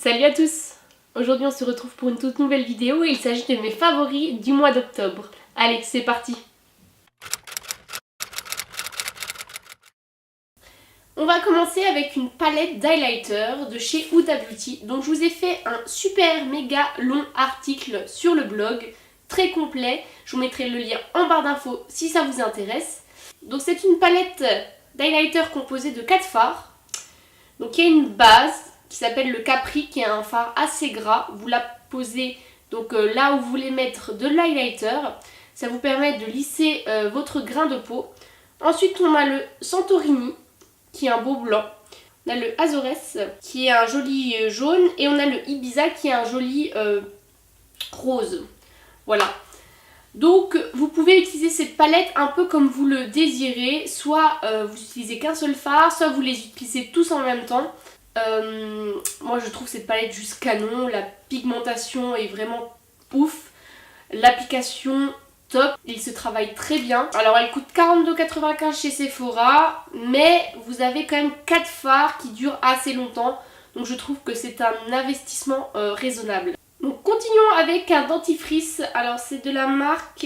Salut à tous! Aujourd'hui on se retrouve pour une toute nouvelle vidéo et il s'agit de mes favoris du mois d'octobre. Allez, c'est parti! On va commencer avec une palette d'highlighter de chez Huda Beauty. Donc je vous ai fait un super méga long article sur le blog, très complet. Je vous mettrai le lien en barre d'infos si ça vous intéresse. Donc c'est une palette d'highlighter composée de 4 fards. Donc il y a une base qui s'appelle le Capri, qui est un fard assez gras. Vous la posez donc là où vous voulez mettre de l'highlighter. Ça vous permet de lisser votre grain de peau. Ensuite on a le Santorini, qui est un beau blanc. On a le Azores, qui est un joli jaune. Et on a le Ibiza, qui est un joli rose. Voilà. Donc vous pouvez utiliser cette palette un peu comme vous le désirez. Soit vous utilisez qu'un seul fard, soit vous les utilisez tous en même temps. Moi je trouve cette palette juste canon. La pigmentation est vraiment ouf. L'application top, il se travaille très bien. Alors elle coûte 42,95 chez Sephora, mais vous avez quand même 4 fards qui durent assez longtemps. Donc je trouve que c'est un investissement raisonnable. Donc continuons avec un dentifrice. Alors c'est de la marque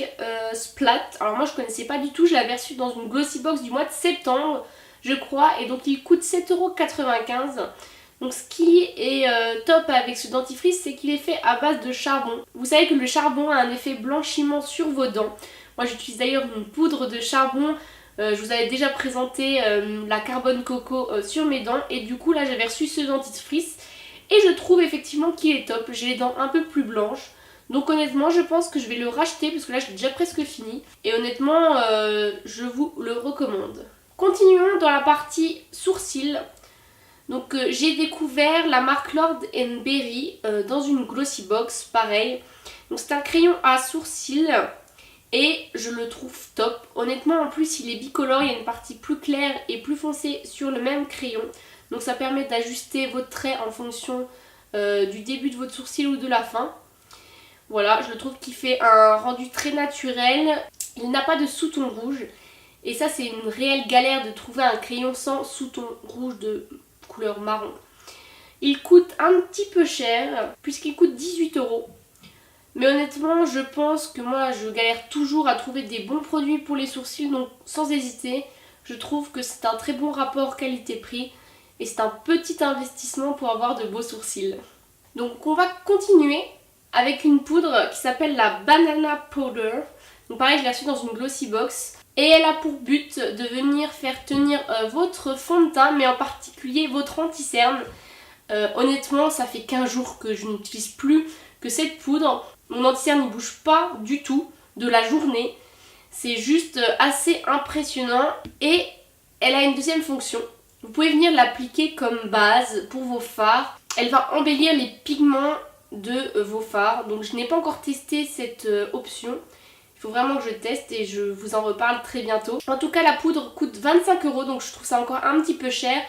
Splat. Alors moi je connaissais pas du tout, je l'avais reçu dans une glossy box du mois de septembre je crois. Et donc il coûte 7,95 €. Donc ce qui est top avec ce dentifrice, c'est qu'il est fait à base de charbon. Vous savez que le charbon a un effet blanchiment sur vos dents. Moi j'utilise d'ailleurs une poudre de charbon. Je vous avais déjà présenté la carbone coco sur mes dents. Et du coup là j'avais reçu ce dentifrice. Et je trouve effectivement qu'il est top. J'ai les dents un peu plus blanches. Donc honnêtement je pense que je vais le racheter parce que là j'ai déjà presque fini. Et honnêtement je vous le recommande. Continuons dans la partie sourcils. Donc j'ai découvert la marque Lord & Berry dans une glossy box, pareil. Donc c'est un crayon à sourcils et je le trouve top. Honnêtement en plus il est bicolore, il y a une partie plus claire et plus foncée sur le même crayon. Donc ça permet d'ajuster votre trait en fonction du début de votre sourcil ou de la fin. Voilà, je le trouve qu'il fait un rendu très naturel. Il n'a pas de sous-ton rouge. Et ça c'est une réelle galère de trouver un crayon sans sous-ton rouge de couleur marron. Il coûte un petit peu cher puisqu'il coûte 18 €. Mais honnêtement je pense que moi je galère toujours à trouver des bons produits pour les sourcils. Donc sans hésiter, je trouve que c'est un très bon rapport qualité-prix. Et c'est un petit investissement pour avoir de beaux sourcils. Donc on va continuer avec une poudre qui s'appelle la Banana Powder. Donc pareil je l'ai reçue dans une glossy box. Et elle a pour but de venir faire tenir votre fond de teint, mais en particulier votre anti-cerne. Honnêtement, ça fait 15 jours que je n'utilise plus que cette poudre. Mon anti-cerne ne bouge pas du tout de la journée. C'est juste assez impressionnant. Et elle a une deuxième fonction. Vous pouvez venir l'appliquer comme base pour vos fards. Elle va embellir les pigments de vos fards. Donc je n'ai pas encore testé cette option. Il faut vraiment que je teste et je vous en reparle très bientôt. En tout cas la poudre coûte 25 €, donc je trouve ça encore un petit peu cher.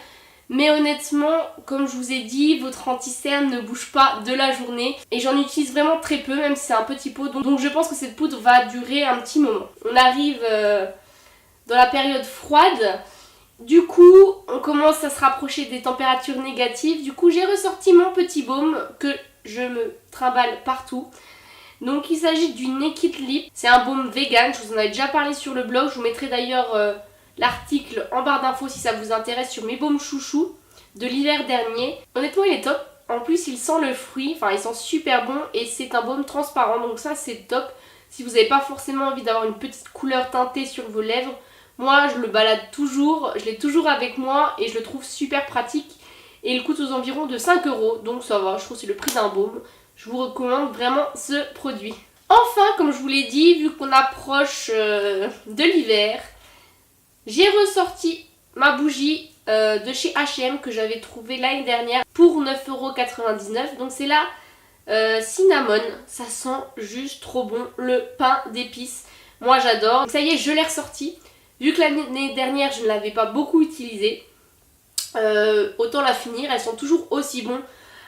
Mais honnêtement, comme je vous ai dit, votre anti-cerne ne bouge pas de la journée. Et j'en utilise vraiment très peu, même si c'est un petit pot. Donc je pense que cette poudre va durer un petit moment. On arrive dans la période froide. Du coup, on commence à se rapprocher des températures négatives. Du coup, j'ai ressorti mon petit baume que je me trimballe partout. Donc il s'agit du Naked Lip, c'est un baume vegan, je vous en avais déjà parlé sur le blog, je vous mettrai d'ailleurs l'article en barre d'infos si ça vous intéresse sur mes baumes chouchous de l'hiver dernier. Honnêtement il est top, en plus il sent le fruit, enfin il sent super bon et c'est un baume transparent donc ça c'est top. Si vous n'avez pas forcément envie d'avoir une petite couleur teintée sur vos lèvres, moi je le balade toujours, je l'ai toujours avec moi et je le trouve super pratique. Et il coûte aux environs de 5 €, donc ça va, je trouve que c'est le prix d'un baume. Je vous recommande vraiment ce produit. Enfin, comme je vous l'ai dit, vu qu'on approche de l'hiver, j'ai ressorti ma bougie de chez H&M que j'avais trouvée l'année dernière pour 9,99 €. Donc c'est la cinnamon. Ça sent juste trop bon, le pain d'épices. Moi j'adore. Donc ça y est, je l'ai ressorti. Vu que l'année dernière, je ne l'avais pas beaucoup utilisée, autant la finir. Elles sont toujours aussi bonnes.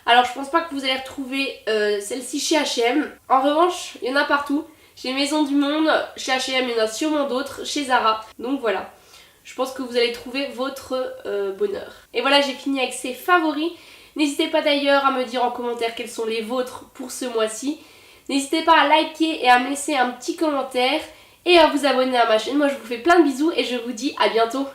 Alors je pense pas que vous allez retrouver celle-ci chez H&M. En revanche, il y en a partout. Chez Maison du Monde, chez H&M, il y en a sûrement d'autres. Chez Zara. Donc voilà. Je pense que vous allez trouver votre bonheur. Et voilà, j'ai fini avec ces favoris. N'hésitez pas d'ailleurs à me dire en commentaire quels sont les vôtres pour ce mois-ci. N'hésitez pas à liker et à me laisser un petit commentaire et à vous abonner à ma chaîne. Moi je vous fais plein de bisous et je vous dis à bientôt.